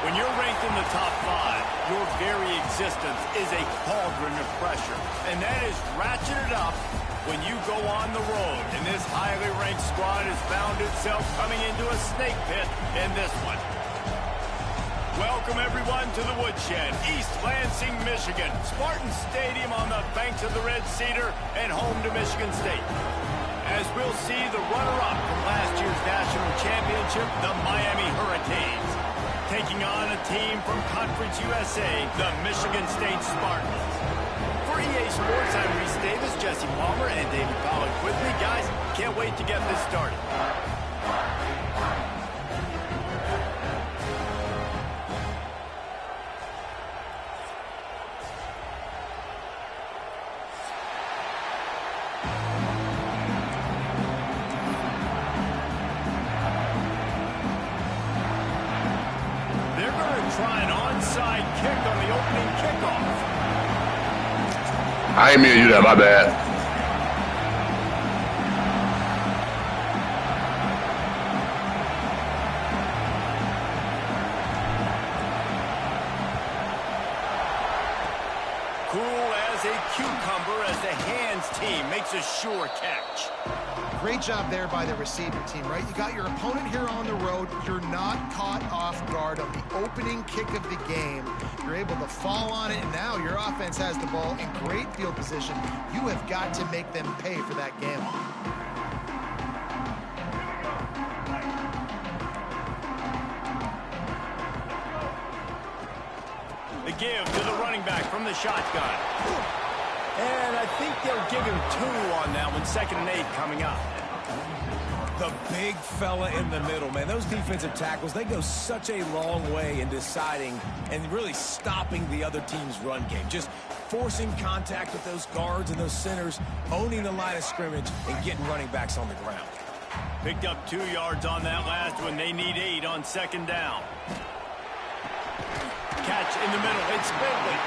When you're ranked in the top 5, your very existence is a cauldron of pressure. And that is ratcheted up when you go on the road. And this highly ranked squad has found itself coming into a snake pit in this one. Welcome, everyone, to the Woodshed, East Lansing, Michigan. Spartan Stadium on the banks of the Red Cedar and home to Michigan State. As we'll see the runner-up from last year's national championship, the Miami Hurricanes, taking on a team from Conference USA, the Michigan State Spartans. For EA Sports, I'm Reese Davis, Jesse Palmer, and David Pollack with me. Guys, can't wait to get this started. Try an onside kick on the opening kickoff. I ain't mean to do that, my bad. Cool as a cucumber as the hands team makes a sure catch. Great job there by the receiving team, right? You got your opponent here on the road. You're not caught off guard on the opening kick of the game. You're able to fall on it, and now your offense has the ball in great field position. You have got to make them pay for that gamble. The give to the running back from the shotgun. And I think they'll give him 2 on that one. 2nd and 8 coming up. The big fella in the middle, man. Those defensive tackles, they go such a long way in deciding and really stopping the other team's run game. Just forcing contact with those guards and those centers, owning the line of scrimmage, and getting running backs on the ground. Picked up 2 yards on that last one. They need 8 on 2nd down. Catch in the middle. It's Bentley.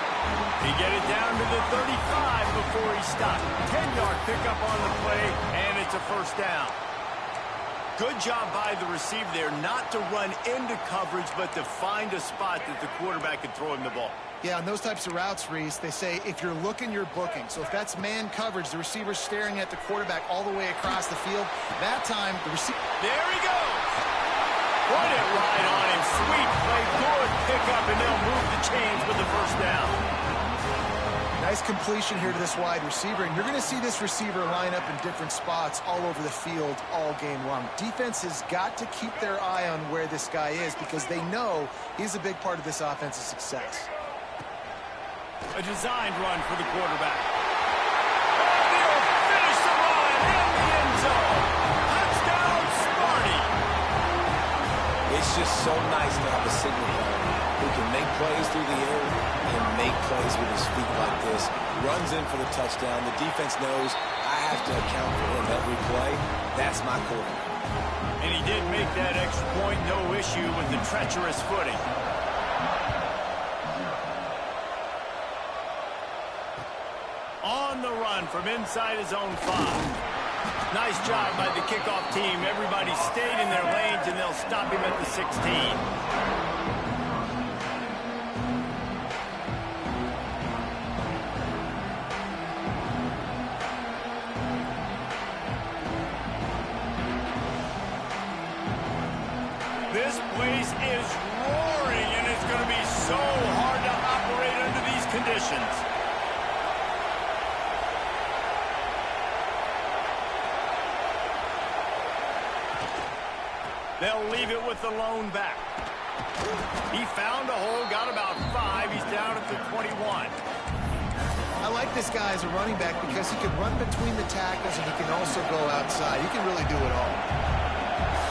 He get it down to the 35 before he stopped. 10-yard pickup on the play, and it's a 1st down. Good job by the receiver there not to run into coverage, but to find a spot that the quarterback could throw him the ball. Yeah, on those types of routes, Reese, they say if you're looking, you're booking. So if that's man coverage, the receiver's staring at the quarterback all the way across the field, that time the receiver... There he goes! Put it right on him. Sweet play, good pickup, and they'll move the chains with the 1st down. Nice completion here to this wide receiver, and you're going to see this receiver line up in different spots all over the field all game long. Defense has got to keep their eye on where this guy is because they know he's a big part of this offense's success. A designed run for the quarterback. And he'll finish the run in the end zone. Touchdown, Sparty. It's just so nice to have a signal player who can make plays through the air and make plays with his feet like this. Runs in for the touchdown. The defense knows I have to account for him every play. That's my quarterback. And he did make that extra point. No issue with the treacherous footing. On the run from inside his own 5. Nice job by the kickoff team. Everybody stayed in their lanes, and they'll stop him at the 16. This place is roaring, and it's going to be so hard to operate under these conditions. They'll leave it with the lone back. He found a hole, got about 5. He's down at the 21. I like this guy as a running back because he can run between the tackles and he can also go outside. He can really do it all.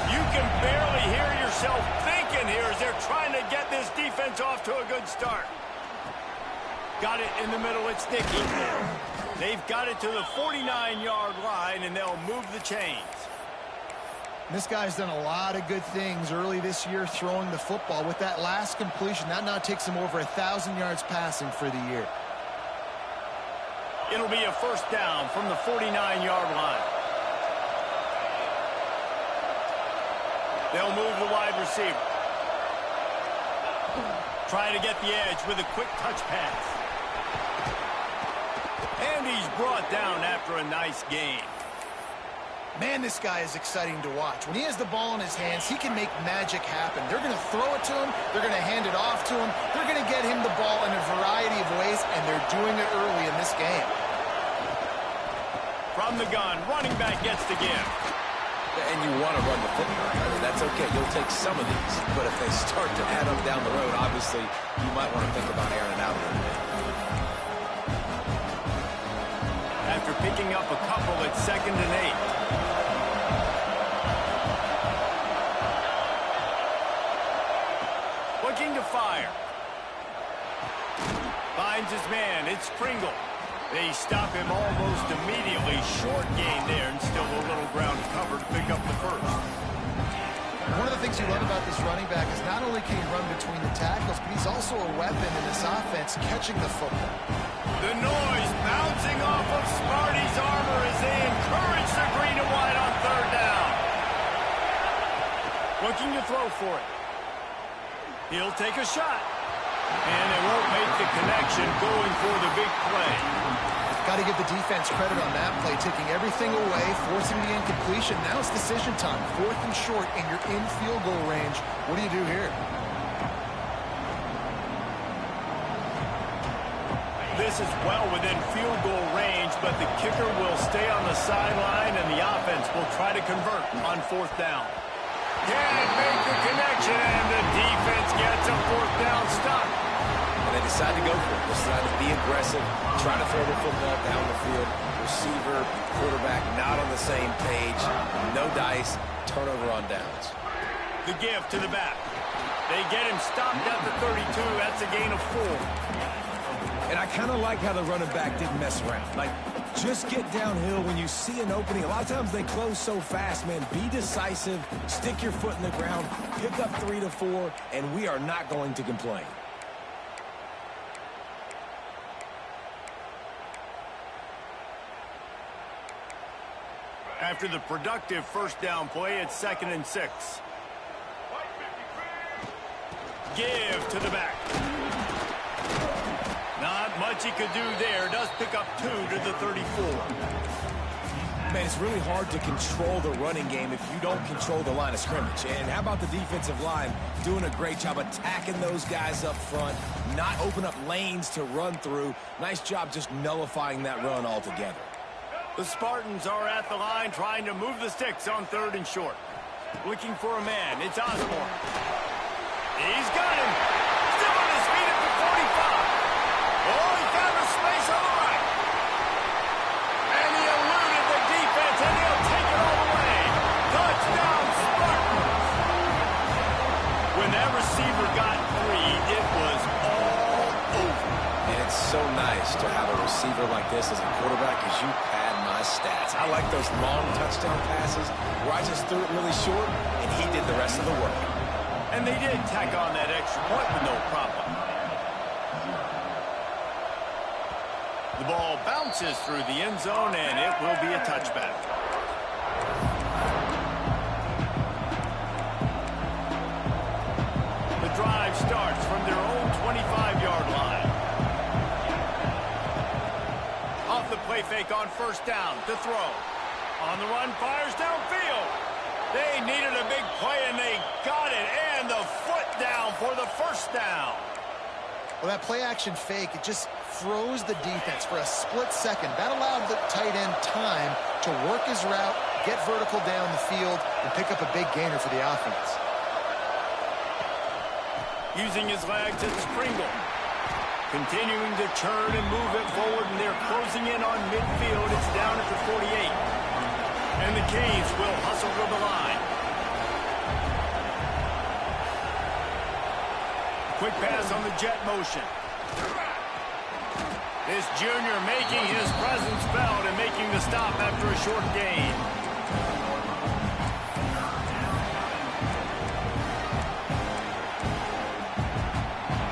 You can barely hear yourself thinking here as they're trying to get this defense off to a good start. Got it in the middle. It's Nicky. They've got it to the 49-yard line, and they'll move the chains. This guy's done a lot of good things early this year throwing the football. With that last completion, that now takes him over 1,000 yards passing for the year. It'll be a 1st down from the 49-yard line. They'll move the wide receiver. Trying to get the edge with a quick touch pass. And he's brought down after a nice gain. Man, this guy is exciting to watch. When he has the ball in his hands, he can make magic happen. They're going to throw it to him. They're going to hand it off to him. They're going to get him the ball in a variety of ways, and they're doing it early in this game. From the gun, running back gets the give. And you want to run the football. I mean, that's okay. You'll take some of these. But if they start to add up down the road, obviously, you might want to think about airing it out a little bit. After picking up a couple at 2nd and 8. Looking to fire. Finds his man. It's Pringle. They stop him almost immediately. Short gain there and still a little ground covered to pick up the first. One of the things you love about this running back is not only can he run between the tackles, but he's also a weapon in this offense catching the football. The noise bouncing off of Smarty's armor as they encourage the green and white on 3rd down. Looking to throw for it. He'll take a shot. And they won't make the connection going for the big play. Got to give the defense credit on that play, taking everything away, forcing the incompletion. Now it's decision time. 4th and short, and you're in field goal range. What do you do here? This is well within field goal range, but the kicker will stay on the sideline, and the offense will try to convert on 4th down. Can't make the connection, and the defense gets a 4th down stop. And they decide to go for it. They decide to be aggressive, try to throw the football down the field. Receiver, quarterback not on the same page. No dice, turnover on downs. The give to the back. They get him stopped at the 32. That's a gain of 4. And I kind of like how the running back didn't mess around. Like, just get downhill when you see an opening. A lot of times they close so fast, man. Be decisive, stick your foot in the ground, pick up 3 to 4, and we are not going to complain. After the productive 1st down play, it's 2nd and 6. Give to the back. Not much he could do there. Does pick up 2 to the 34. Man, it's really hard to control the running game if you don't control the line of scrimmage. And how about the defensive line doing a great job attacking those guys up front, not open up lanes to run through. Nice job just nullifying that run altogether. The Spartans are at the line trying to move the sticks on 3rd and short. Looking for a man. It's Osborne. He's got him. Still on his feet at the 45. Oh, he found a space on the right. And he eluded the defense, and he'll take it all the way. Touchdown, Spartans. When that receiver got 3, it was all over. And it's so nice to have a receiver like this as a quarterback because you pad my stats. I like those long touchdown passes where I just threw it really short, and he did the rest of the work. And they did tack on that extra point with no problem. The ball bounces through the end zone, and it will be a touchback. The drive starts from their own 25-yard line. Off the play fake on 1st down to throw. On the run, fires downfield. They needed a big play, and they got it. And the foot down for the 1st down. Well, that play-action fake, it just froze the defense for a split second. That allowed the tight end time to work his route, get vertical down the field, and pick up a big gainer for the offense. Using his legs, it's Pringle. Continuing to churn and move it forward, and they're closing in on midfield. It's down at the 48. And the Canes will hustle to the line. Quick pass on the jet motion. This junior making his presence felt and making the stop after a short gain.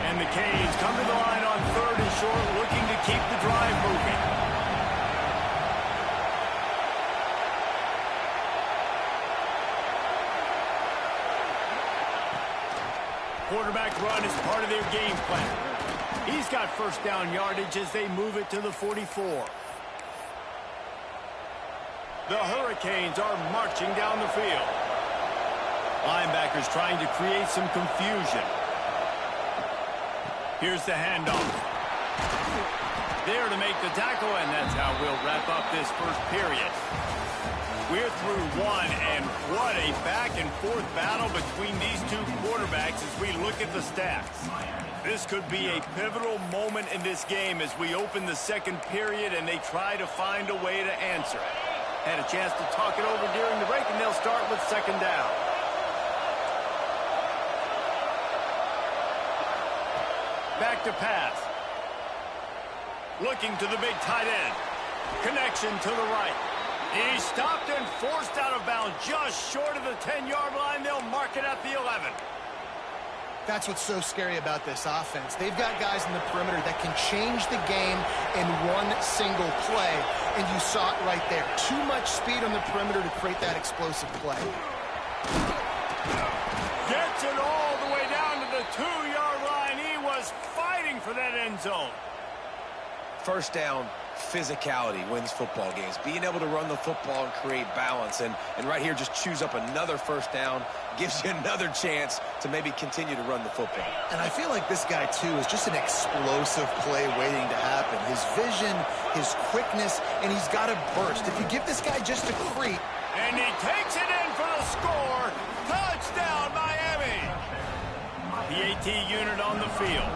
And the Canes come to the line on 3rd and short, looking to keep the drive moving. Quarterback run is part of their game plan. He's got first down yardage as they move it to the 44. The Hurricanes are marching down the field. Linebackers trying to create some confusion. Here's the handoff. There to make the tackle, and that's how we'll wrap up this first period. We're through one, and what a back-and-forth battle between these two quarterbacks as we look at the stats. This could be a pivotal moment in this game as we open the second period and they try to find a way to answer. Had a chance to talk it over during the break, and they'll start with second down. Back to pass. Looking to the big tight end. Connection to the right. He's stopped and forced out of bounds just short of the 10-yard line. They'll mark it at the 11. That's what's so scary about this offense. They've got guys in the perimeter that can change the game in one single play, and you saw it right there. Too much speed on the perimeter to create that explosive play. Gets it all the way down to the 2-yard line. He was fighting for that end zone. First down, physicality wins football games. Being able to run the football and create balance. And right here, just choose up another first down. Gives you another chance to maybe continue to run the football. And I feel like this guy, too, is just an explosive play waiting to happen. His vision, his quickness, and he's got to burst. If you give this guy just a creep. And he takes it in for the score. Touchdown, Miami. The AT unit on the field.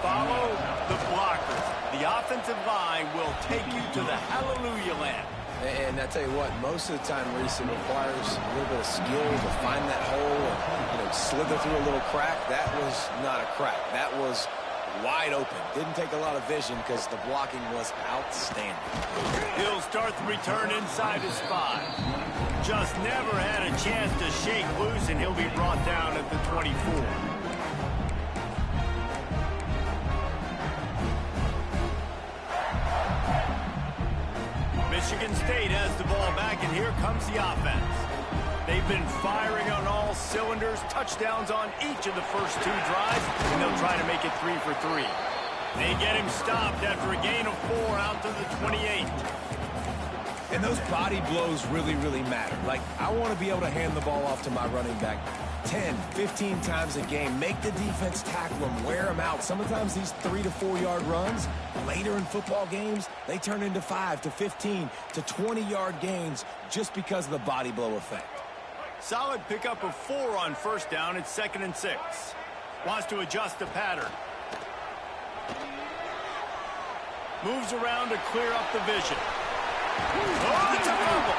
Follow the blockers. The offensive line will take you to the hallelujah land. And I tell you what, most of the time, Reese, it requires a little bit of skill to find that hole and slither through a little crack. That was not a crack. That was wide open. Didn't take a lot of vision because the blocking was outstanding. He'll start the return inside his 5. Just never had a chance to shake loose, and he'll be brought down at the 24. Michigan State has the ball back, and here comes the offense. They've been firing on all cylinders, touchdowns on each of the first 2 drives, and they'll try to make it 3 for 3. They get him stopped after a gain of 4 out to the 28. And those body blows really, really matter. Like, I want to be able to hand the ball off to my running back 10, 15 times a game. Make the defense tackle him, wear him out. Sometimes these 3 to 4 yard runs, later in football games, they turn into 5 to 15 to 20-yard gains just because of the body blow effect. Solid pickup of 4 on first down. It's 2nd and 6. Wants to adjust the pattern. Moves around to clear up the vision. Oh, it's a fumble.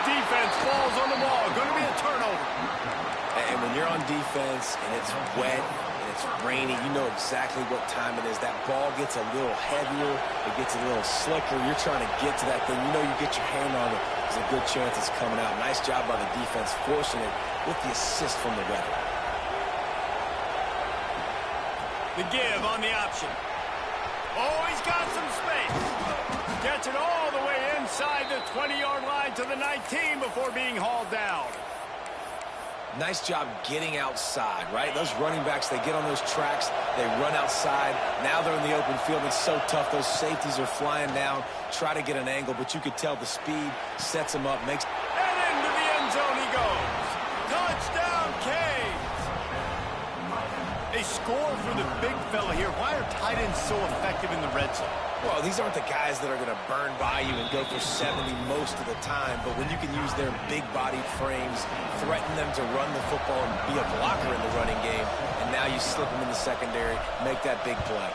Defense falls on the ball. Going to be a turnover. And when you're on defense and it's wet and it's rainy, you know exactly what time it is. That ball gets a little heavier. It gets a little slicker. You're trying to get to that thing. You know you get your hand on it. There's a good chance it's coming out. Nice job by the defense forcing it with the assist from the weather. The give on the option. Oh, he's got some space. Gets it all the way inside the 20-yard line to the 19 before being hauled down. Nice job getting outside, right? Those running backs, they get on those tracks, they run outside. Now they're in the open field. It's so tough. Those safeties are flying down, try to get an angle, but you could tell the speed sets him up. And into the end zone he goes. Touchdown, Canes. A score for the big fella here. Why are tight ends so effective in the red zone? Well, these aren't the guys that are going to burn by you and go for 70 most of the time, but when you can use their big-bodied frames, threaten them to run the football and be a blocker in the running game, and now you slip them in the secondary, make that big play.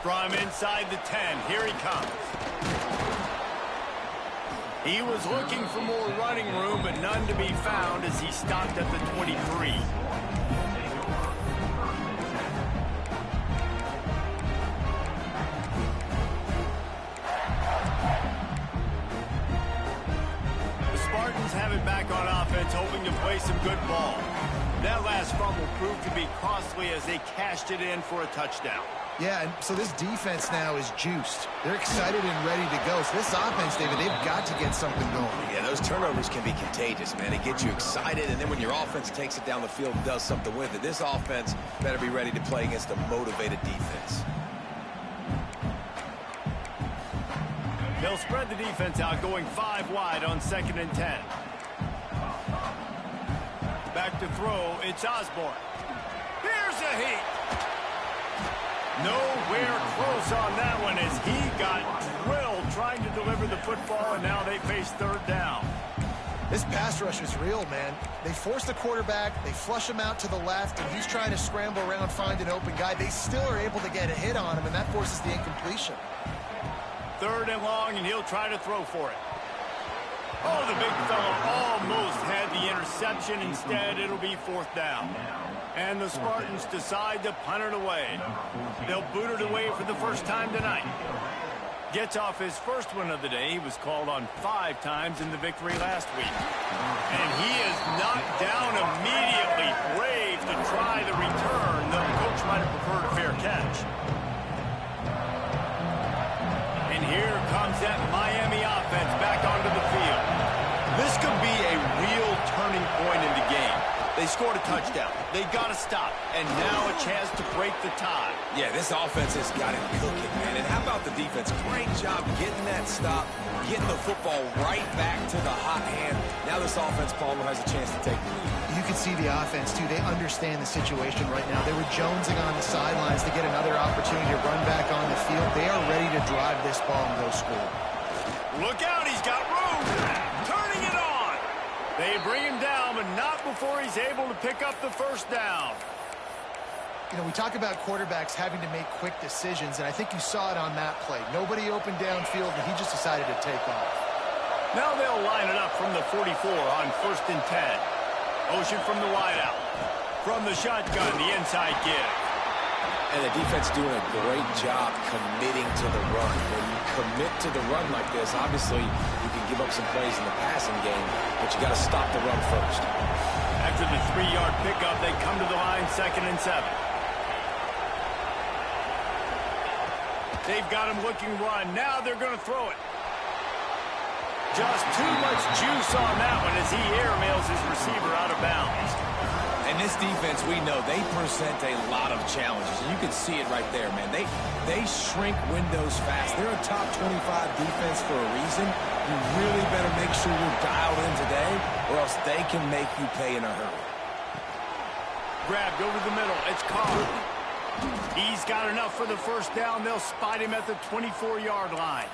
From inside the 10, here he comes. He was looking for more running room, but none to be found as he stopped at the 23. Have it back on offense, hoping to play some good ball. That last fumble proved to be costly as they cashed it in for a touchdown. Yeah, and so this defense now is juiced. They're excited and ready to go. So this offense, David, they've got to get something going. Yeah, those turnovers can be contagious, man. It gets you excited, and then when your offense takes it down the field and does something with it, this offense better be ready to play against a motivated defense. They'll spread the defense out, going 5 wide on 2nd and 10. Back to throw, it's Osborne. Here's a heat. Nowhere close on that one as he got drilled trying to deliver the football, and now they face 3rd down. This pass rush is real, man. They force the quarterback, they flush him out to the left, and he's trying to scramble around, find an open guy. They still are able to get a hit on him, and that forces the incompletion. 3rd and long, and he'll try to throw for it. Oh, the big fella almost had the interception. Instead, it'll be 4th down. And the Spartans decide to punt it away. They'll boot it away for the first time tonight. Gets off his first one of the day. He was called on 5 times in the victory last week. And he is knocked down immediately. Brave to try the return, though coach might have preferred a fair catch. And here comes that Miami offense back onto the field. This could be a real turning point in the game. They scored a touchdown. They got to stop. And now a chance to break the tie. Yeah, this offense has got it cooking, man. And how about the defense? Great job getting that stop, getting the football right back to the hot hand. Now this offense, Palmer, has a chance to take the lead. You can see the offense, too. They understand the situation right now. They were jonesing on the sidelines to get another opportunity to run back on the field. They are ready to drive this ball and go score. Look out, he's got room. Turning it on. They bring him down, but not before he's able to pick up the 1st down. You know, we talk about quarterbacks having to make quick decisions, and I think you saw it on that play. Nobody open downfield, and he just decided to take off. Now they'll line it up from the 44 on 1st and 10. Motion from the wideout. From the shotgun, the inside give. And the defense doing a great job committing to the run. When you commit to the run like this, obviously you can give up some plays in the passing game, but you got to stop the run first. After the 3-yard pickup, they come to the line 2nd and 7. They've got him looking run. Now they're going to throw it. Just too much juice on that one as he airmails his receiver out of bounds. And this defense, we know, they present a lot of challenges. And you can see it right there, man. They shrink windows fast. They're a top 25 defense for a reason. You really better make sure you're dialed in today, or else they can make you pay in a hurry. Grabbed over the middle. It's Carr. He's got enough for the 1st down. They'll spot him at the 24-yard line.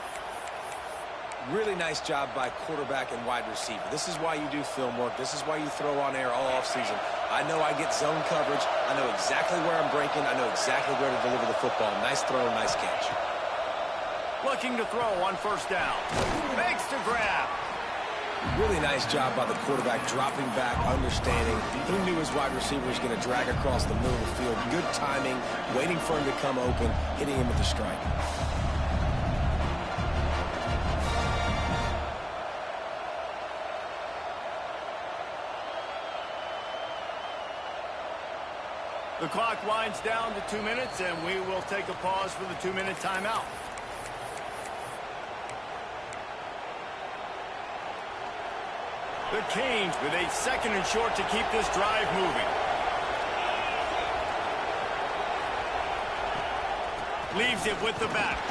Really nice job by quarterback and wide receiver. This is why you do film work. This is why you throw on air all offseason. I know I get zone coverage. I know exactly where I'm breaking. I know exactly where to deliver the football. Nice throw, nice catch. Looking to throw on 1st down. Makes the grab. Really nice job by the quarterback, dropping back, understanding. He knew his wide receiver was going to drag across the middle of the field. Good timing, waiting for him to come open, hitting him with the strike. The clock winds down to 2 minutes, and we will take a pause for the 2-minute timeout. The Canes with a 2nd and short to keep this drive moving. Leaves it with the back.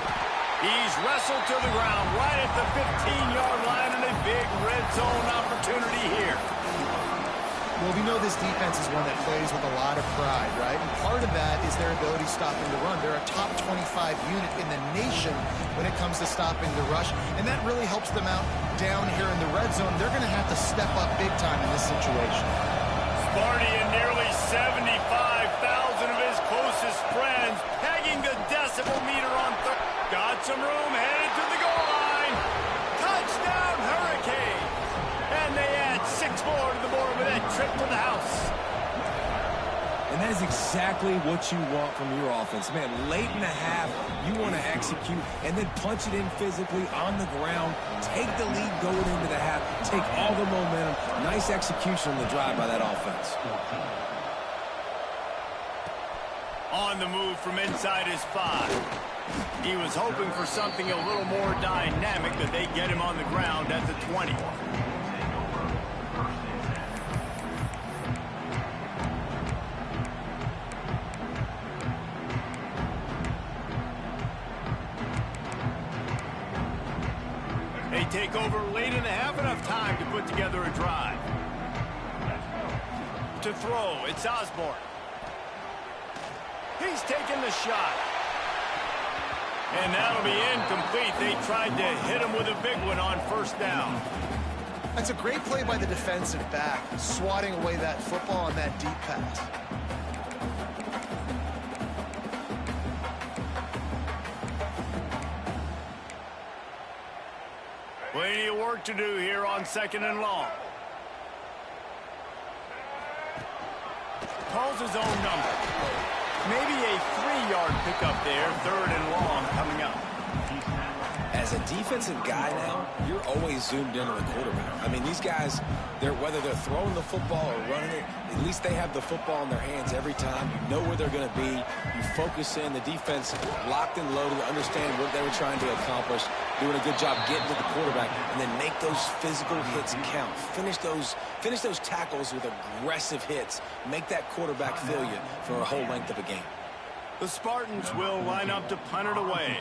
He's wrestled to the ground right at the 15-yard line, and a big red zone opportunity here. Well, we know this defense is one that plays with a lot of pride, right? And part of that is their ability stopping the run. They're a top 25 unit in the nation when it comes to stopping the rush, and that really helps them out down here in the red zone. They're going to have to step up big time in this situation. Sparty and nearly 75,000 of his closest friends pegging the decibel meter on third. Got some room, headed to the goal line. Touchdown, Hurricane. And they add 6 more to the board with that trip to the house. And that is exactly what you want from your offense. Man, late in the half, you want to execute and then punch it in physically on the ground. Take the lead going into the half. Take all the momentum. Nice execution on the drive by that offense. On the move from inside his 5. He was hoping for something a little more dynamic, but they get him on the ground at the 20. They take over late in the half, enough time to put together a drive. To throw, it's Osborne. He's taking the shot. And that'll be incomplete. They tried to hit him with a big one on first down. That's a great play by the defensive back, swatting away that football on that deep pass. Plenty of work to do here on 2nd and long. Calls his own number. Maybe a 3-yard pickup there, 3rd and long coming up. As a defensive guy now, you're always zoomed in on the quarterback. I mean, these guys, whether they're throwing the football or running it, at least they have the football in their hands every time. You know where they're going to be. You focus in. The defense locked and loaded, understand what they were trying to accomplish, doing a good job getting to the quarterback, and then make those physical hits count. Finish those tackles with aggressive hits. Make that quarterback feel you for a whole length of a game. The Spartans will line up to punt it away.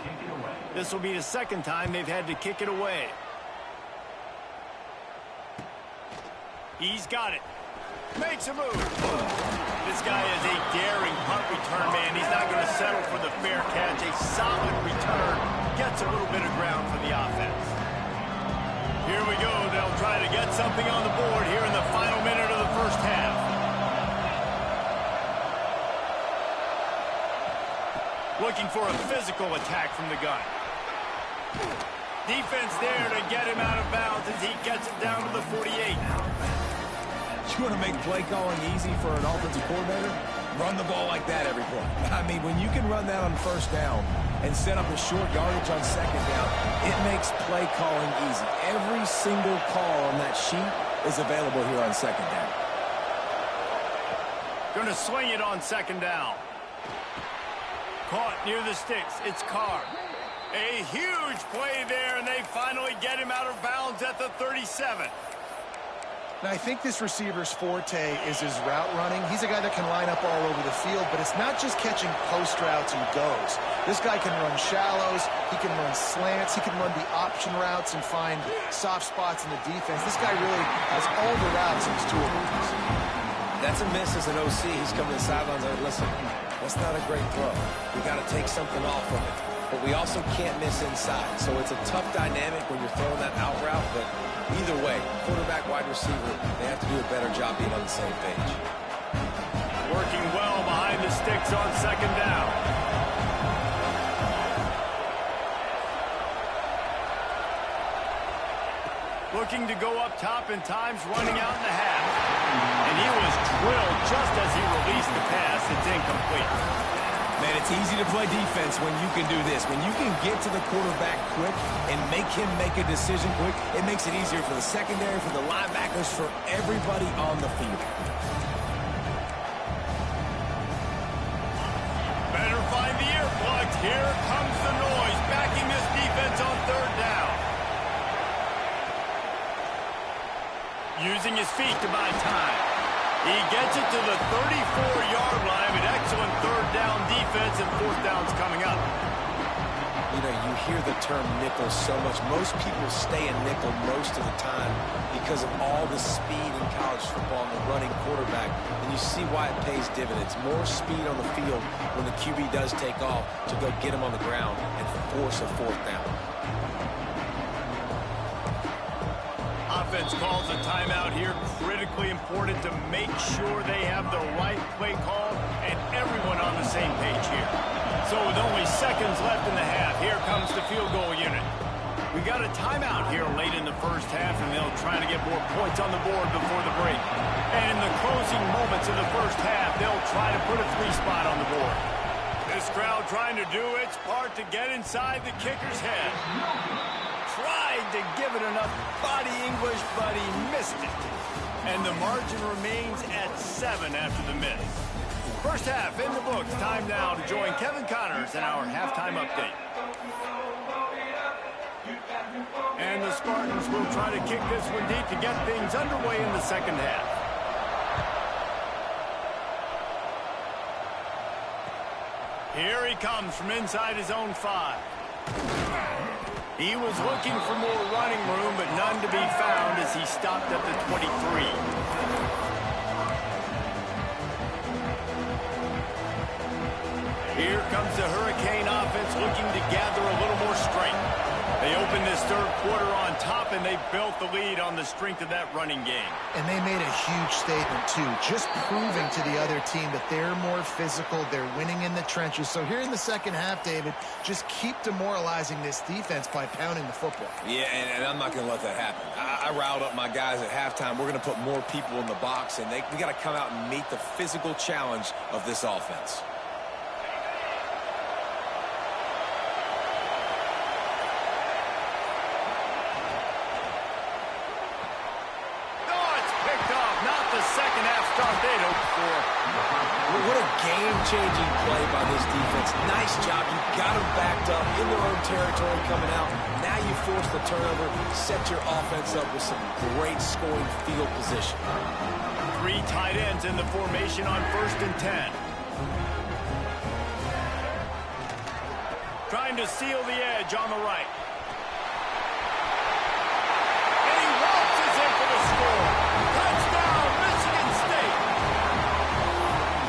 This will be the 2nd time they've had to kick it away. He's got it. Makes a move. This guy is a daring punt return man. He's not going to settle for the fair catch. A solid return. Gets a little bit of ground for the offense. Here we go. They'll try to get something on the board here in the final minute of the first half. Looking for a physical attack from the gun. Defense there to get him out of bounds as he gets it down to the 48. You want to make play calling easy for an offensive coordinator? Run the ball like that every play. I mean, when you can run that on first down and set up a short yardage on 2nd down, it makes play calling easy. Every single call on that sheet is available here on 2nd down. Going to swing it on 2nd down. Caught near the sticks. It's Carr. A huge play there, and they finally get him out of bounds at the 37. Now, I think this receiver's forte is his route running. He's a guy that can line up all over the field, but it's not just catching post routes and goes. This guy can run shallows, he can run slants, he can run the option routes and find soft spots in the defense. This guy really has all the routes in his toolbox. That's a miss as an OC. He's coming to the sidelines and listen, that's not a great throw. We got to take something off of it. But we also can't miss inside. So it's a tough dynamic when you're throwing that out route, but either way, quarterback, wide receiver, they have to do a better job being on the same page. Working well behind the sticks on 2nd down. Looking to go up top, and time's running out in the half. And he was drilled just as he released the pass. It's incomplete. Man, it's easy to play defense when you can do this. When you can get to the quarterback quick and make him make a decision quick, it makes it easier for the secondary, for the linebackers, for everybody on the field. Better find the earplugs. Here comes the noise, backing this defense on 3rd down. Using his feet to buy time. He gets it to the 34-yard line, an excellent 3rd down defense, and 4th down's coming up. You know, you hear the term nickel so much. Most people stay in nickel most of the time because of all the speed in college football and the running quarterback. And you see why it pays dividends. More speed on the field when the QB does take off to go get him on the ground and force a 4th down. Offense calls a timeout here. Critically important to make sure they have the right play call and everyone on the same page here. So with only seconds left in the half, here comes the field goal unit. We got a timeout here late in the first half, and they'll try to get more points on the board before the break. And in the closing moments of the first half, they'll try to put a 3-spot on the board. This crowd trying to do its part to get inside the kicker's head. Tried to give it enough body English, but he missed it. And the margin remains at 7 after the miss. First half in the books. Time now to join Kevin Connors in our halftime update. And the Spartans will try to kick this one deep to get things underway in the second half. Here he comes from inside his own 5. He was looking for more running room, but none to be found as he stopped at the 23. Here comes the Hurricane offense looking to gather a little more strength. They opened this third quarter on top, and they built the lead on the strength of that running game. And they made a huge statement, too, just proving to the other team that they're more physical, they're winning in the trenches. So here in the second half, David, just keep demoralizing this defense by pounding the football. Yeah, and I'm not going to let that happen. I riled up my guys at halftime. We're going to put more people in the box, and we got to come out and meet the physical challenge of this offense. What a game-changing play by this defense. Nice job. You got them backed up in their own territory coming out. Now you force the turnover, set your offense up with some great scoring field position. 3 tight ends in the formation on 1st and 10. Trying to seal the edge on the right. And he waltzes in for the score. Touchdown, Michigan State.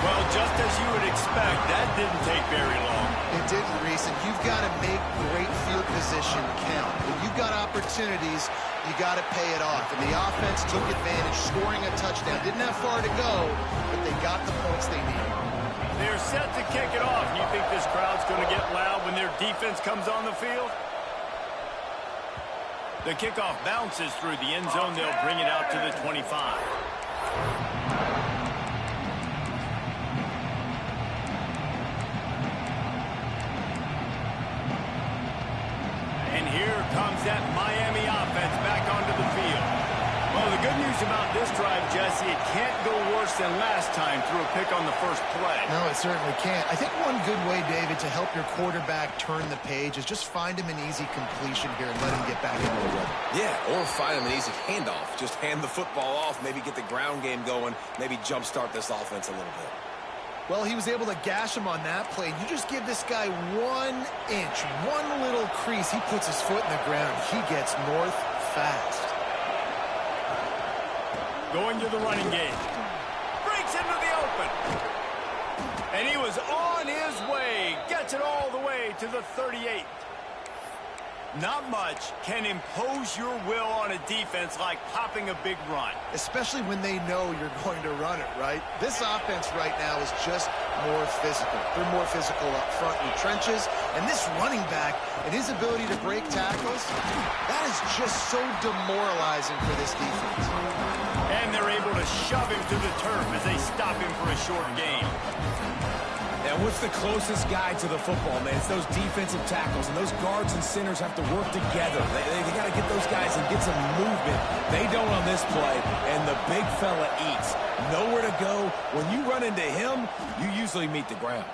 Well, just as you would expect, that didn't take very long. It didn't, Reese, and you've got to make great field position count. When you've got opportunities, you got to pay it off. And the offense took advantage, scoring a touchdown. Didn't have far to go, but they got the points they needed. They're set to kick it off. You think this crowd's going to get loud when their defense comes on the field? The kickoff bounces through the end zone. They'll bring it out to the 25. And here comes that Miami offense back onto the field. Well, the good news about this drive, Jesse, it can't go worse than last time through a pick on the first play. No, it certainly can't. I think one good way, David, to help your quarterback turn the page is just find him an easy completion here and let him get back into the rhythm. Yeah, or find him an easy handoff. Just hand the football off, maybe get the ground game going, maybe jumpstart this offense a little bit. Well, he was able to gash him on that play. You just give this guy 1 inch, one little crease. He puts his foot in the ground. He gets north fast. Going to the running game. Breaks into the open. And he was on his way. Gets it all the way to the 38. Not much can impose your will on a defense like popping a big run. Especially when they know you're going to run it, right? This offense right now is just more physical. They're more physical up front in the trenches. And this running back and his ability to break tackles, that is just so demoralizing for this defense. And they're able to shove him to the turf as they stop him for a short gain. And what's the closest guy to the football, man? It's those defensive tackles, and those guards and centers have to work together. They got to get those guys and get some movement. They don't on this play, and the big fella eats. Nowhere to go. When you run into him, you usually meet the ground.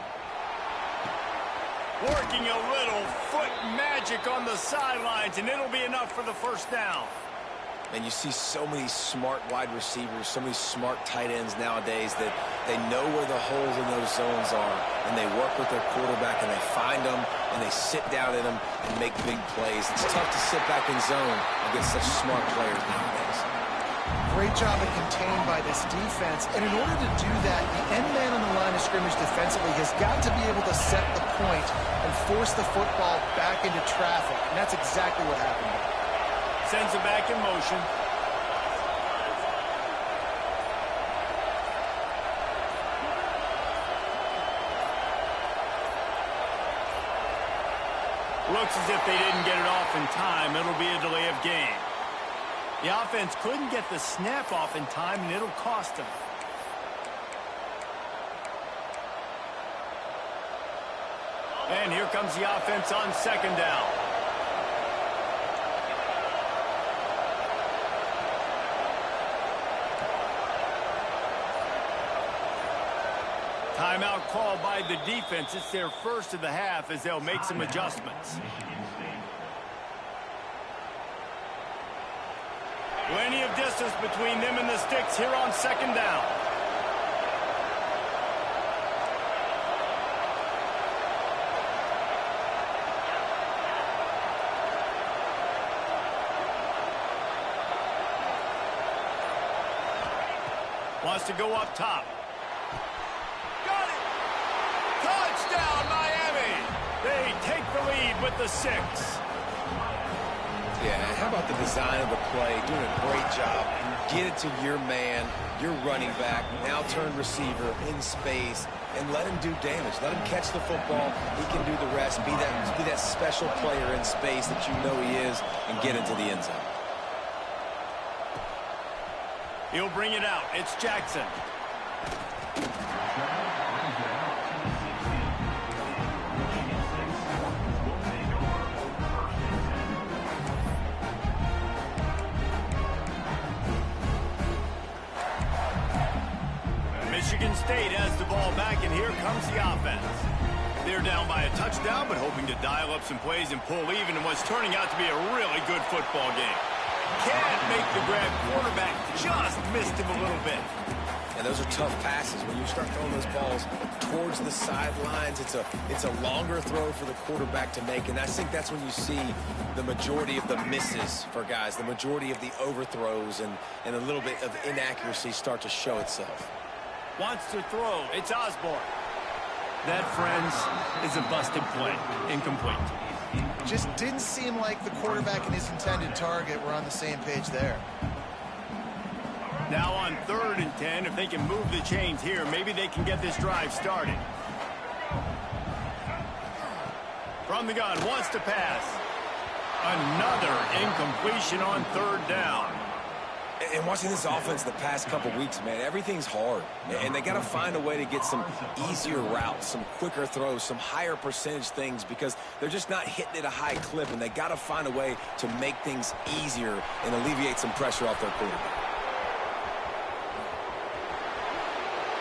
Working a little foot magic on the sidelines, and it'll be enough for the first down. And you see so many smart wide receivers, so many smart tight ends nowadays that they know where the holes in those zones are, and they work with their quarterback, and they find them, and they sit down in them and make big plays. It's tough to sit back in zone against such smart players nowadays. Great job of contained by this defense. And in order to do that, the end man on the line of scrimmage defensively has got to be able to set the point and force the football back into traffic. And that's exactly what happened. Sends it back in motion. Looks as if they didn't get it off in time. It'll be a delay of game. The offense couldn't get the snap off in time, and it'll cost them. And here comes the offense on second down. Timeout called by the defense. It's their first of the half as they'll make some adjustments. Plenty of distance between them and the sticks here on second down. Wants to go up top. Got it! Touchdown, Miami! They take the lead with the 6. Yeah, how about the design of the play? Doing a great job. Get it to your man, your running back, now turn receiver in space, and let him do damage. Let him catch the football. He can do the rest. Be that special player in space that you know he is, and get into the end zone. He'll bring it out. It's Jackson. Michigan State has the ball back, and here comes the offense. They're down by a touchdown, but hoping to dial up some plays and pull even in what's turning out to be a really good football game. Can't make the grab. Quarterback just missed him a little bit. And those are tough passes. When you start throwing those balls towards the sidelines, it's a longer throw for the quarterback to make. And I think that's when you see the majority of the misses for guys, the majority of the overthrows and a little bit of inaccuracy start to show itself. Wants to throw. It's Osborne. That, friends, is a busted play. Incomplete. Just didn't seem like the quarterback and his intended target were on the same page there. Now on 3rd and 10, if they can move the chains here, maybe they can get this drive started. From the gun, wants to pass. Another incompletion on 3rd down. And watching this offense the past couple weeks, man, everything's hard. And they got to find a way to get some easier routes, some quicker throws, some higher percentage things because they're just not hitting at a high clip. And they got to find a way to make things easier and alleviate some pressure off their quarterback.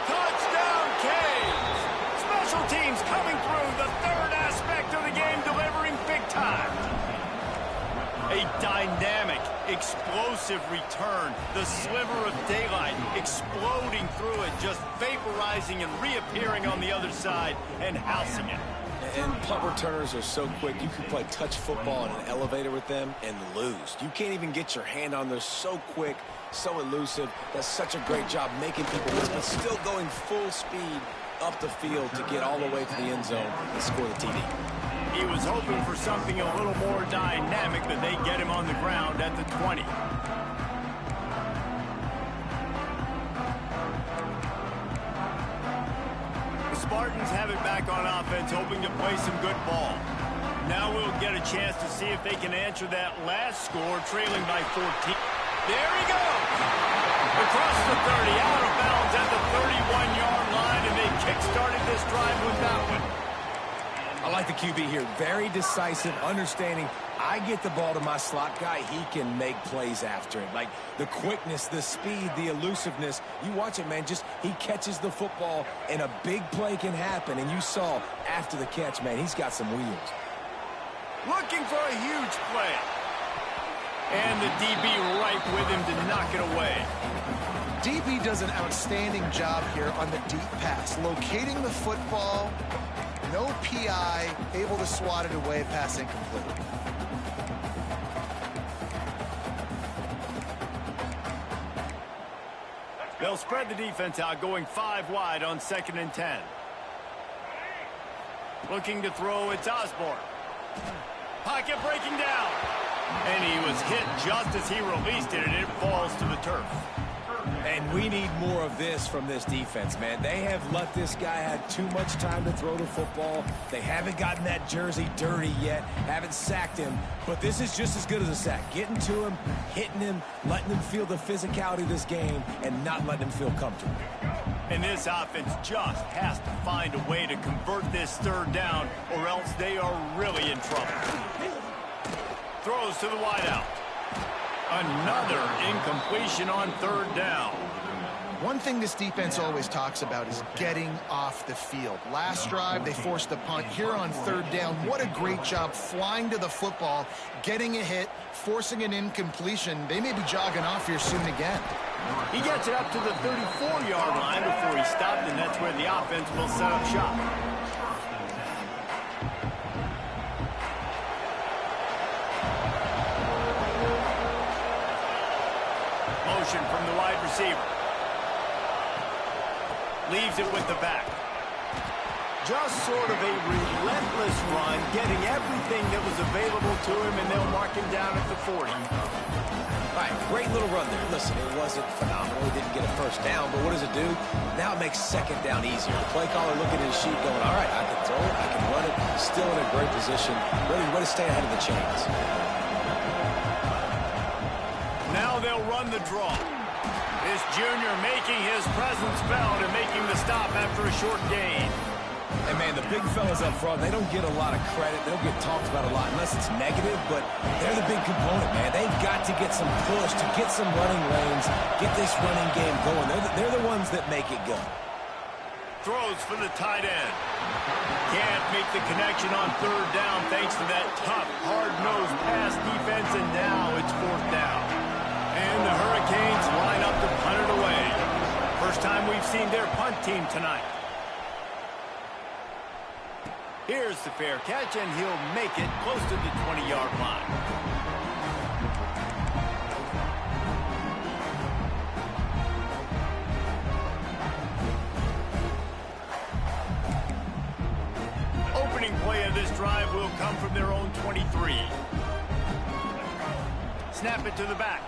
Touchdown, Canes! Special teams coming through, the 3rd aspect of the game, delivering big time. A dynamic, explosive return. The sliver of daylight exploding through it, just vaporizing and reappearing on the other side and housing it. And punt returners are so quick. You can play touch football in an elevator with them and lose. You can't even get your hand on them. So quick, so elusive. Does such a great job making people miss, but still going full speed up the field to get all the way to the end zone and score the TD. He was hoping for something a little more dynamic, but they get him on the ground at the 20. The Spartans have it back on offense, hoping to play some good ball. Now we'll get a chance to see if they can answer that last score, trailing by 14. There he goes! Across the 30, out of bounds at the 31-yard line, and they kick-started this drive with that one. I like the QB here. Very decisive, understanding I get the ball to my slot guy, he can make plays after it. Like the quickness, the speed, the elusiveness. You watch it, man, just he catches the football and a big play can happen. And you saw after the catch, man, he's got some wheels. Looking for a huge play. And the DB right with him to knock it away. DB does an outstanding job here on the deep pass, locating the football. No PI, able to swat it away, pass incomplete. They'll spread the defense out, going 5 wide on 2nd and 10. Looking to throw, it's Osborne. Pocket breaking down. And he was hit just as he released it, and it falls to the turf. And we need more of this from this defense, man. They have let this guy have too much time to throw the football. They haven't gotten that jersey dirty yet, haven't sacked him. But this is just as good as a sack. Getting to him, hitting him, letting him feel the physicality of this game, and not letting him feel comfortable. And this offense just has to find a way to convert this 3rd down, or else they are really in trouble. Throws to the wideout. Another incompletion on 3rd down. One thing this defense always talks about is getting off the field. Last drive, they forced a punt. Here on third down, what a great job flying to the football, getting a hit, forcing an incompletion. They may be jogging off here soon again. He gets it up to the 34-yard line before he stopped, and that's where the offense will set up shop. Motion from the wide receiver. Leaves it with the back. Just sort of a relentless run, getting everything that was available to him, and they'll mark him down at the 40. All right, great little run there. Listen, it wasn't phenomenal. He didn't get a first down, but what does it do? Now it makes second down easier. The play caller looking at his sheet going, all right, I can throw it, I can run it, still in a great position, ready to stay ahead of the chains. Now they'll run the draw. This junior making his presence felt and making the stop after a short gain. And, man, the big fellas up front, they don't get a lot of credit. They don't get talked about a lot unless it's negative, but they're the big component, man. They've got to get some push, to get some running lanes, get this running game going. They're the ones that make it go. Throws for the tight end. Can't make the connection on third down thanks to that tough, hard-nosed pass defense, and now it's fourth down. And the Hurricanes line up to punt it away. First time we've seen their punt team tonight. Here's the fair catch, and he'll make it close to the 20-yard line. Opening play of this drive will come from their own 23. Snap it to the back.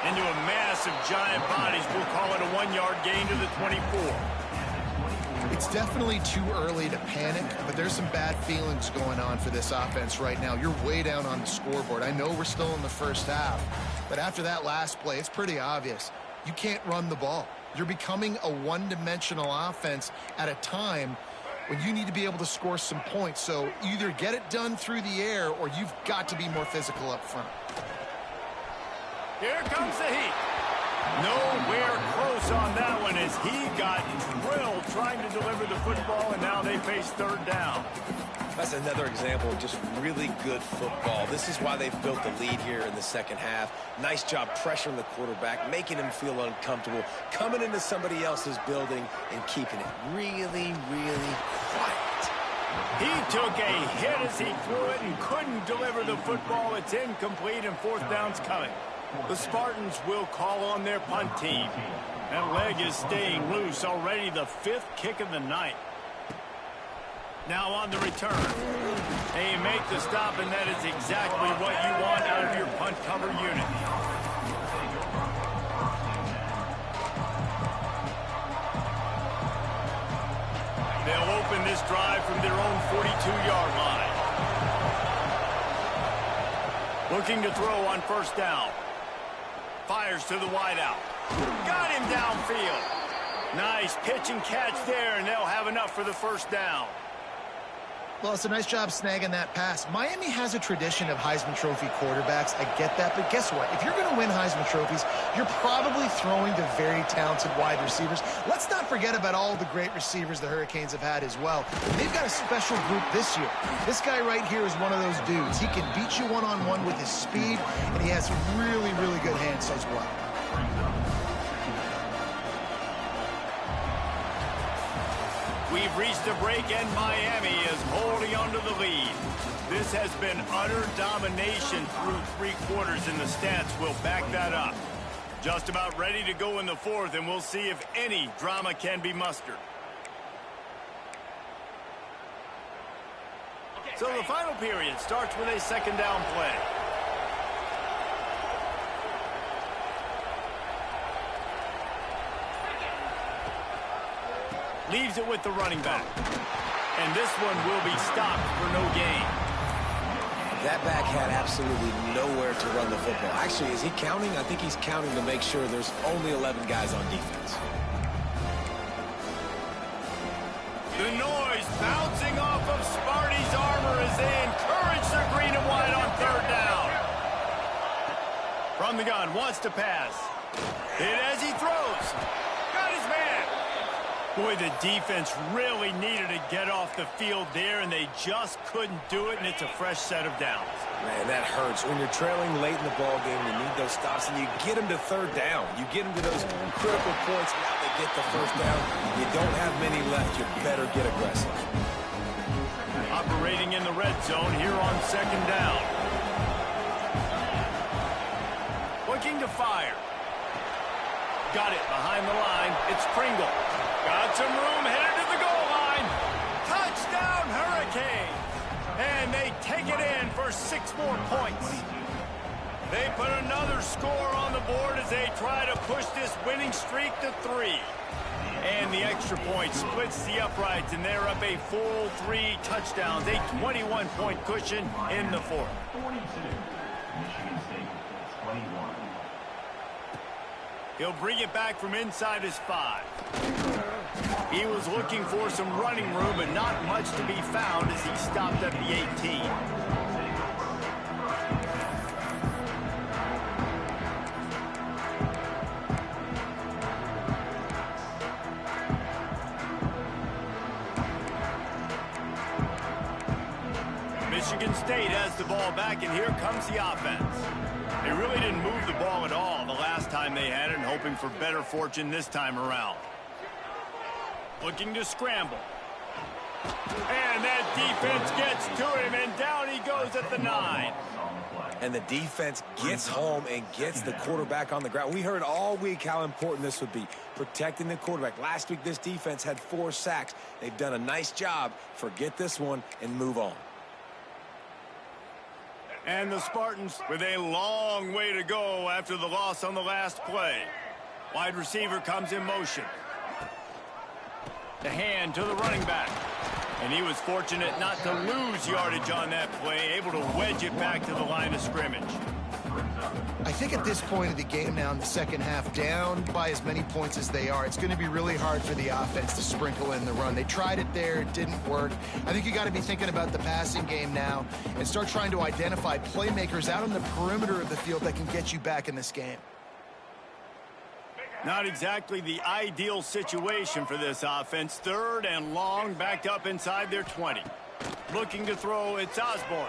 Into a mass of giant bodies. We'll call it a 1-yard gain to the 24. It's definitely too early to panic, but there's some bad feelings going on for this offense right now. You're way down on the scoreboard. I know we're still in the first half, but after that last play, it's pretty obvious. You can't run the ball. You're becoming a one-dimensional offense at a time when you need to be able to score some points. So either get it done through the air or you've got to be more physical up front. Here comes the heat. Nowhere close on that one as he got drilled trying to deliver the football, and now they face third down. That's another example of just really good football. This is why they've built the lead here in the second half. Nice job pressuring the quarterback, making him feel uncomfortable, coming into somebody else's building and keeping it really, really quiet. He took a hit as he threw it and couldn't deliver the football. It's incomplete, and fourth down's coming. The Spartans will call on their punt team. That leg is staying loose. Already the 5th kick of the night. Now on the return. They make the stop, and that is exactly what you want out of your punt cover unit. They'll open this drive from their own 42-yard line. Looking to throw on first down. Fires to the wideout. Got him downfield. Nice pitch and catch there, and they'll have enough for the first down. Well, it's a nice job snagging that pass. Miami has a tradition of Heisman Trophy quarterbacks. I get that, but guess what? If you're going to win Heisman Trophies, you're probably throwing to very talented wide receivers. Let's not forget about all the great receivers the Hurricanes have had as well. They've got a special group this year. This guy right here is one of those dudes. He can beat you one-on-one with his speed, and he has really, really good hands as well. We've reached a break, and Miami is holding on to the lead. This has been utter domination through 3 quarters, and the stats will back that up. Just about ready to go in the 4th, and we'll see if any drama can be mustered. So the final period starts with a second down play. Leaves it with the running back. And this one will be stopped for no gain. That back had absolutely nowhere to run the football. Actually, is he counting? I think he's counting to make sure there's only 11 guys on defense. The noise bouncing off of Sparty's armor as they encourage the green and white on third down. From the gun, wants to pass. Hit as he throws. Got his man. Boy, the defense really needed to get off the field there, and they just couldn't do it, and it's a fresh set of downs. Man, that hurts. When you're trailing late in the ball game, you need those stops, and you get them to third down. You get them to those critical points. Now they get the first down. You don't have many left. You better get aggressive. Operating in the red zone here on second down. Looking to fire. Got it behind the line. It's Pringle. Got some room, headed to the goal line. Touchdown, Hurricane. And they take it in for 6 more points. They put another score on the board as they try to push this winning streak to 3. And the extra point splits the uprights, and they're up a full 3 touchdowns, a 21-point cushion in the fourth. 42. Michigan State, 21. He'll bring it back from inside his 5. He was looking for some running room, but not much to be found as he stopped at the 18. Michigan State has the ball back, and here comes the offense. They really didn't move the ball at all the last time they had it, and hoping for better fortune this time around. Looking to scramble. And that defense gets to him, and down he goes at the 9. And the defense gets home and gets the quarterback on the ground. We heard all week how important this would be, protecting the quarterback. Last week, this defense had 4 sacks. They've done a nice job. Forget this one and move on. And the Spartans with a long way to go after the loss on the last play. Wide receiver comes in motion. The hand to the running back. And he was fortunate not to lose yardage on that play, able to wedge it back to the line of scrimmage. I think at this point of the game now in the second half, down by as many points as they are, it's going to be really hard for the offense to sprinkle in the run. They tried it there. It didn't work. I think you got to be thinking about the passing game now and start trying to identify playmakers out on the perimeter of the field that can get you back in this game. Not exactly the ideal situation for this offense. 3rd and long, backed up inside their 20. Looking to throw, it's Osborne.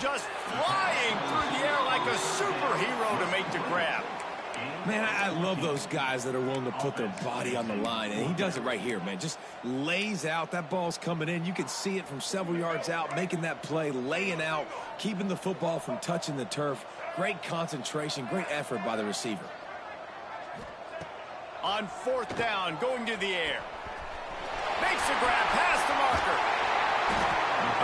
Just flying through the air like a superhero to make the grab. Man, I love those guys that are willing to put their body on the line, and he does it right here, man. Just lays out. That ball's coming in. You can see it from several yards out, making that play, laying out, keeping the football from touching the turf. Great concentration, great effort by the receiver. On 4th down, going to the air. Makes the grab past the marker.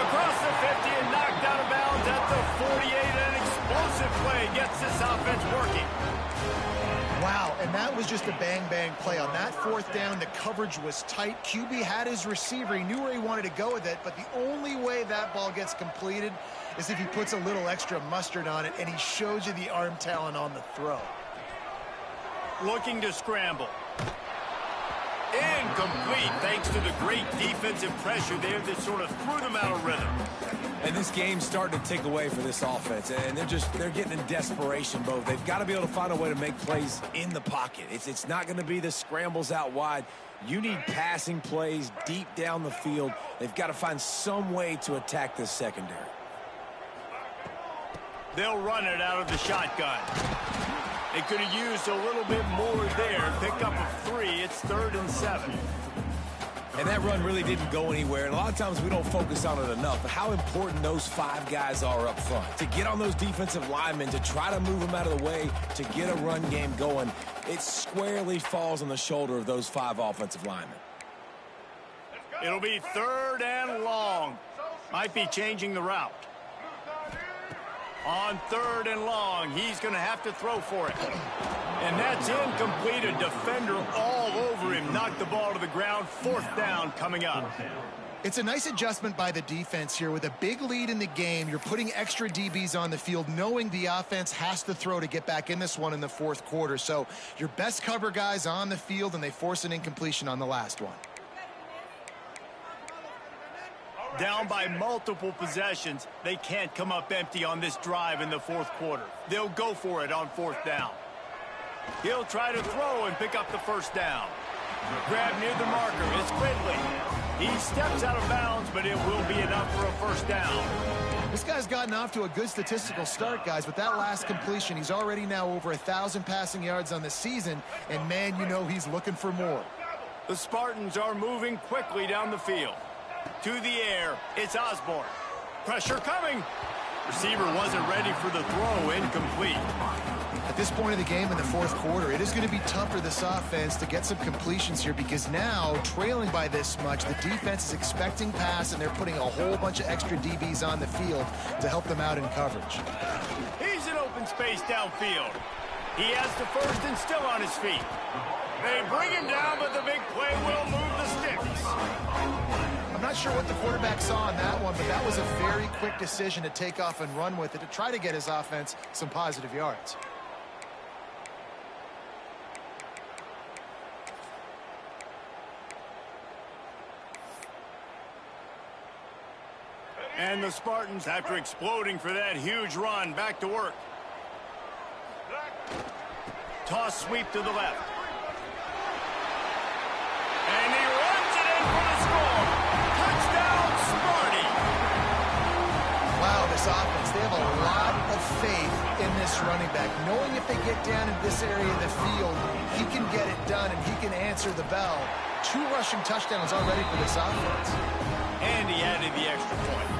Across the 50 and knocked out of bounds at the 48. An explosive play gets this offense working. Wow, and that was just a bang-bang play. On that 4th down, the coverage was tight. QB had his receiver. He knew where he wanted to go with it, but the only way that ball gets completed is if he puts a little extra mustard on it, and he shows you the arm talent on the throw. Looking to scramble. Incomplete, thanks to the great defensive pressure there that sort of threw them out of rhythm. And this game's starting to take away for this offense, and they're getting in desperation mode. They've got to be able to find a way to make plays in the pocket. It's not going to be the scrambles out wide. You need passing plays deep down the field. They've got to find some way to attack this secondary. They'll run it out of the shotgun. They could have used a little bit more there. Pick up a 3. It's 3rd and 7. And that run really didn't go anywhere. And a lot of times we don't focus on it enough. But how important those 5 guys are up front. To get on those defensive linemen, to try to move them out of the way, to get a run game going, it squarely falls on the shoulder of those 5 offensive linemen. It'll be 3rd and long. Might be changing the route. On 3rd and long, he's going to have to throw for it. And that's incomplete. A defender all over him. Knocked the ball to the ground. 4th down coming up. It's a nice adjustment by the defense here. With a big lead in the game, you're putting extra DBs on the field, knowing the offense has to throw to get back in this one in the 4th quarter. So your best cover guys on the field, and they force an incompletion on the last one. Down by multiple possessions. They can't come up empty on this drive in the 4th quarter. They'll go for it on 4th down. He'll try to throw and pick up the first down. Grab near the marker is Quigley. He steps out of bounds, but it will be enough for a first down. This guy's gotten off to a good statistical start, guys. With that last completion, he's already now over 1,000 passing yards on the season, and man, you know he's looking for more. The Spartans are moving quickly down the field. To the air, it's Osborne. Pressure coming. Receiver wasn't ready for the throw, incomplete. At this point of the game in the fourth quarter, it is going to be tough for this offense to get some completions here because now, trailing by this much, the defense is expecting pass, and they're putting a whole bunch of extra DBs on the field to help them out in coverage. He's in open space downfield. He has the first and still on his feet. They bring him down, but the big play will move the sticks. I'm not sure what the quarterback saw on that one, but that was a very quick decision to take off and run with it to try to get his offense some positive yards. And the Spartans, after exploding for that huge run, back to work. Toss sweep to the left. And he runs it in for the score. Touchdown, Sparty. Wow, this offense, they have a lot of faith in this running back. Knowing if they get down in this area of the field, he can get it done and he can answer the bell. 2 rushing touchdowns already for this offense. And he added the extra point.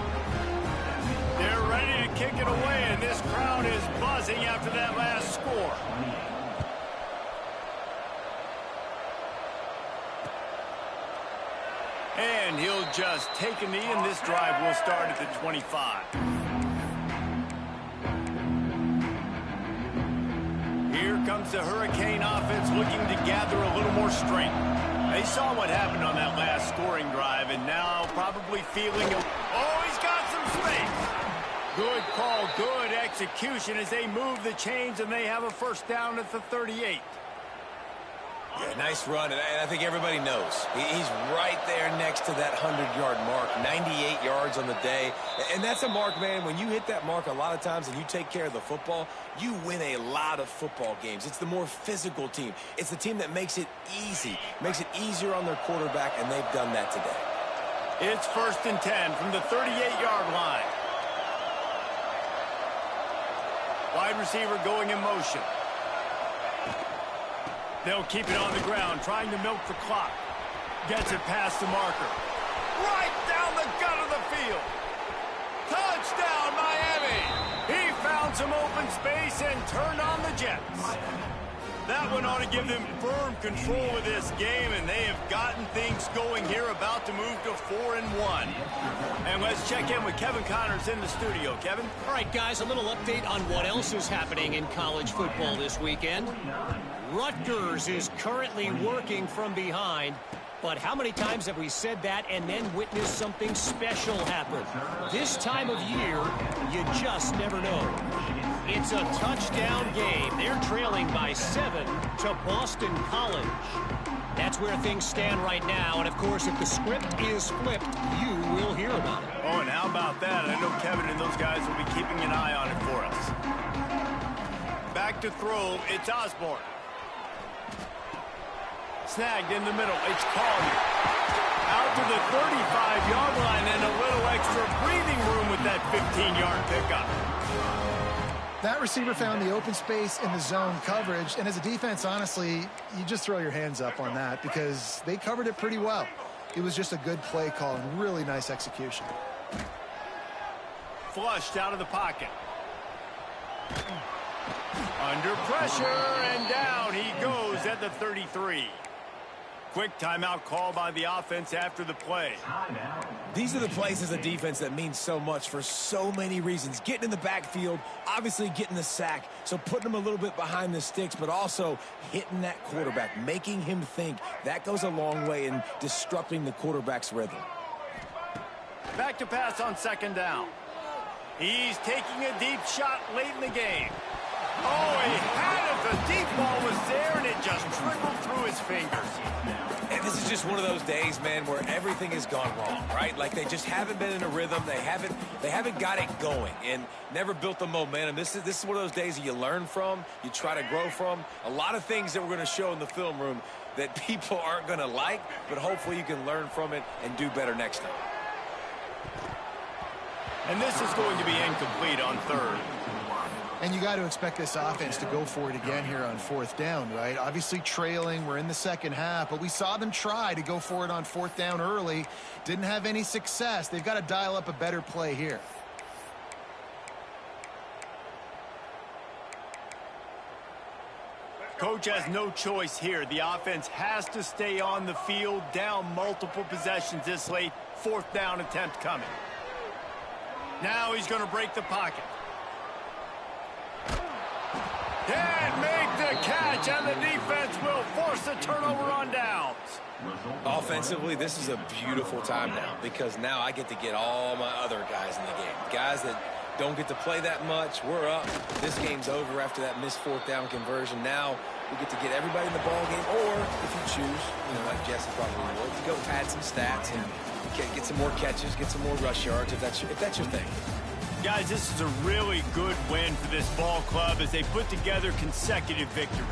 They're ready to kick it away, and this crowd is buzzing after that last score. And he'll just take a knee, and this drive will start at the 25. Here comes the Hurricane offense looking to gather a little more strength. They saw what happened on that last scoring drive, and now probably feeling oh, he's got some space. Good call, good execution as they move the chains, and they have a first down at the 38. Yeah, nice run, and I think everybody knows. He's right there next to that 100-yard mark, 98 yards on the day. And that's a mark, man, when you hit that mark a lot of times and you take care of the football, you win a lot of football games. It's the more physical team. It's the team that makes it easy, makes it easier on their quarterback, and they've done that today. It's 1st and 10 from the 38-yard line. Wide receiver going in motion. They'll keep it on the ground, trying to milk the clock. Gets it past the marker. Right down the gut of the field. Touchdown, Miami! He found some open space and turned on the Jets. That one ought to give them firm control of this game, and they have gotten things going here, about to move to 4-1. And let's check in with Kevin Connors in the studio. Kevin? All right, guys, a little update on what else is happening in college football this weekend. Rutgers is currently working from behind, but how many times have we said that and then witnessed something special happen? This time of year, you just never know. It's a touchdown game. They're trailing by 7 to Boston College. That's where things stand right now, and of course, if the script is flipped, you will hear about it. Oh, and how about that? I know Kevin and those guys will be keeping an eye on it for us. Back to throw, it's Osborne. Snagged in the middle, it's Collier. Out to the 35-yard line and a little extra breathing room with that 15-yard pickup. That receiver found the open space in the zone coverage, and as a defense, honestly, you just throw your hands up on that because they covered it pretty well. It was just a good play call and really nice execution. Flushed out of the pocket. Under pressure, and down he goes at the 33. Quick timeout call by the offense after the play. These are the plays as a defense that mean so much for so many reasons. Getting in the backfield, obviously getting the sack, so putting them a little bit behind the sticks, but also hitting that quarterback, making him think. That goes a long way in disrupting the quarterback's rhythm. Back to pass on 2nd down. He's taking a deep shot late in the game. Oh, he had it. The deep ball was there, and it just trickled through his fingers. And this is just one of those days, man, where everything has gone wrong, right? Like they just haven't been in a rhythm. They haven't They haven't got it going and never built the momentum. This is one of those days that you learn from, you try to grow from. A lot of things that we're going to show in the film room that people aren't going to like, but hopefully you can learn from it and do better next time. And this is going to be incomplete on third. And you got to expect this offense to go for it again here on fourth down, right? Obviously trailing, we're in the second half, but we saw them try to go for it on fourth down early. Didn't have any success. They've got to dial up a better play here. Coach has no choice here. The offense has to stay on the field, down multiple possessions this late. Fourth down attempt coming. Now he's going to break the pocket. Can't make the catch, and the defense will force a turnover on downs. Offensively, this is a beautiful time now because now I get to get all my other guys in the game. Guys that don't get to play that much. We're up. This game's over after that missed fourth down conversion. Now we get to get everybody in the ball game, or if you choose, like Jesse probably would, to go pad some stats and get some more catches, get some more rush yards if that's your thing. Guys, this is a really good win for this ball club as they put together consecutive victories.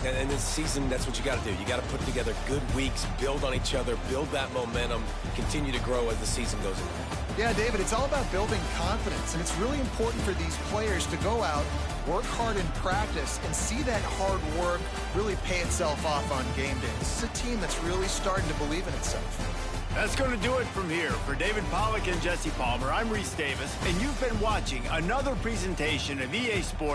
And this season, that's what you got to do. You got to put together good weeks, build on each other, build that momentum, continue to grow as the season goes on. Yeah, David, it's all about building confidence, and it's really important for these players to go out, work hard in practice, and see that hard work really pay itself off on game day. This is a team that's really starting to believe in itself. That's going to do it from here. For David Pollack and Jesse Palmer, I'm Reese Davis, and you've been watching another presentation of EA Sports